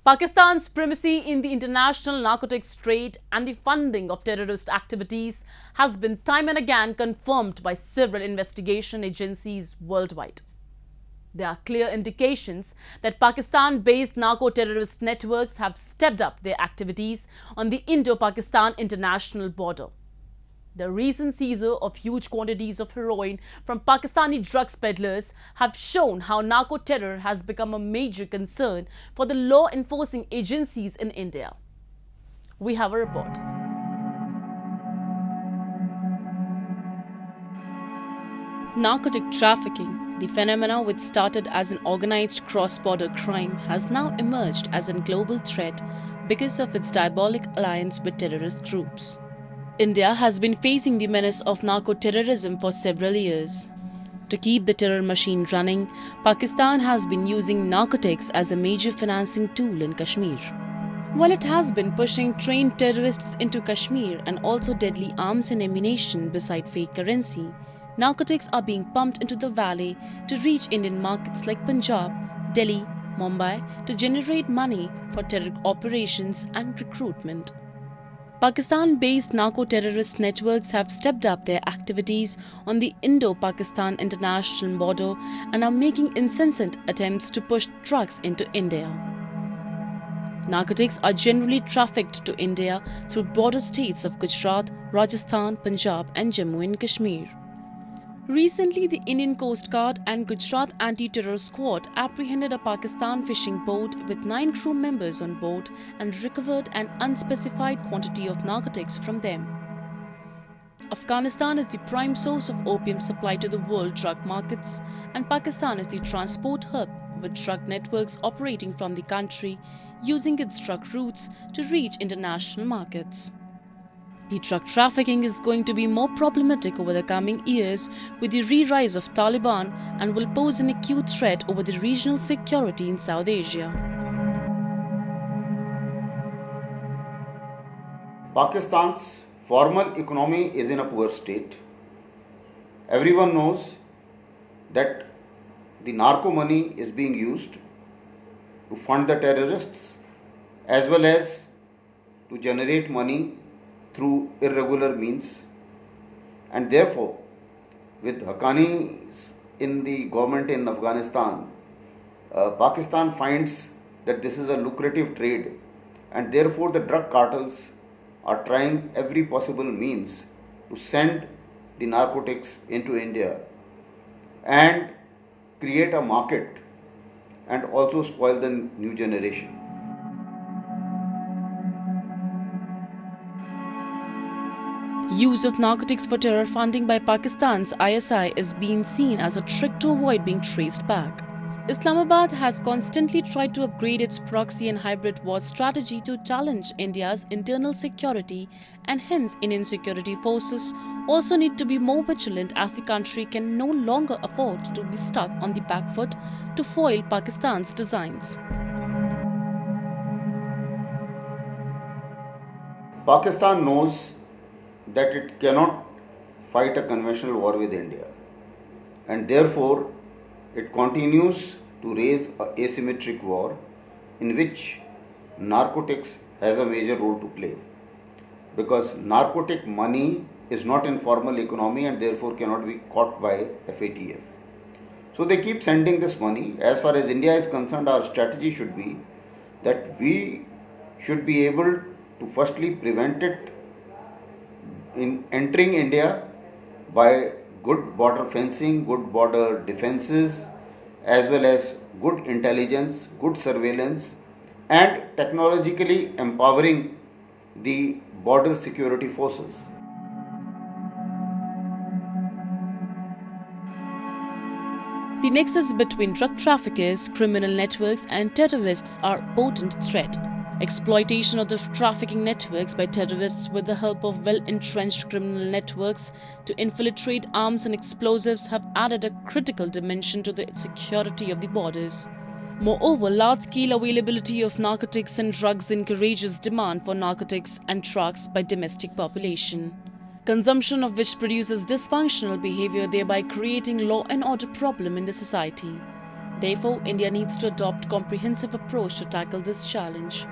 Pakistan's primacy in the international narcotics trade and the funding of terrorist activities has been time and again confirmed by several investigation agencies worldwide. There are clear indications that Pakistan-based narco-terrorist networks have stepped up their activities on the Indo-Pakistan international border. The recent seizure of huge quantities of heroin from Pakistani drugs peddlers have shown how narco-terror has become a major concern for the law-enforcing agencies in India. We have a report. Narcotic trafficking, the phenomena which started as an organized cross-border crime, has now emerged as a global threat because of its diabolic alliance with terrorist groups. India has been facing the menace of narco-terrorism for several years. To keep the terror machine running, Pakistan has been using narcotics as a major financing tool in Kashmir. While it has been pushing trained terrorists into Kashmir and also deadly arms and ammunition beside fake currency, narcotics are being pumped into the valley to reach Indian markets like Punjab, Delhi, Mumbai to generate money for terror operations and recruitment. Pakistan-based narco-terrorist networks have stepped up their activities on the Indo-Pakistan international border and are making incessant attempts to push drugs into India. Narcotics are generally trafficked to India through border states of Gujarat, Rajasthan, Punjab and Jammu and Kashmir. Recently, the Indian Coast Guard and Gujarat Anti-Terror Squad apprehended a Pakistan fishing boat with 9 crew members on board and recovered an unspecified quantity of narcotics from them. Afghanistan is the prime source of opium supply to the world drug markets, and Pakistan is the transport hub with drug networks operating from the country using its drug routes to reach international markets. The drug trafficking is going to be more problematic over the coming years with the re-rise of Taliban and will pose an acute threat over the regional security in South Asia. Pakistan's formal economy is in a poor state. Everyone knows that the narco money is being used to fund the terrorists as well as to generate money through irregular means, and therefore with Haqqanis in the government in Afghanistan, Pakistan finds that this is a lucrative trade, and therefore the drug cartels are trying every possible means to send the narcotics into India and create a market and also spoil the new generation. Use of narcotics for terror funding by Pakistan's ISI is being seen as a trick to avoid being traced back. Islamabad has constantly tried to upgrade its proxy and hybrid war strategy to challenge India's internal security, and hence Indian security forces also need to be more vigilant as the country can no longer afford to be stuck on the back foot to foil Pakistan's designs. Pakistan knows that it cannot fight a conventional war with India, and therefore it continues to raise an asymmetric war in which narcotics has a major role to play, because narcotic money is not in formal economy and therefore cannot be caught by FATF. So they keep sending this money. As far as India is concerned, our strategy should be that we should be able to firstly prevent it in entering India by good border fencing, good border defenses, as well as good intelligence, good surveillance, and technologically empowering the border security forces. The nexus between drug traffickers, criminal networks and terrorists are a potent threat. Exploitation of the trafficking networks by terrorists with the help of well-entrenched criminal networks to infiltrate arms and explosives have added a critical dimension to the security of the borders. Moreover, large-scale availability of narcotics and drugs encourages demand for narcotics and drugs by domestic population, consumption of which produces dysfunctional behavior, thereby creating law and order problem in the society. Therefore, India needs to adopt a comprehensive approach to tackle this challenge.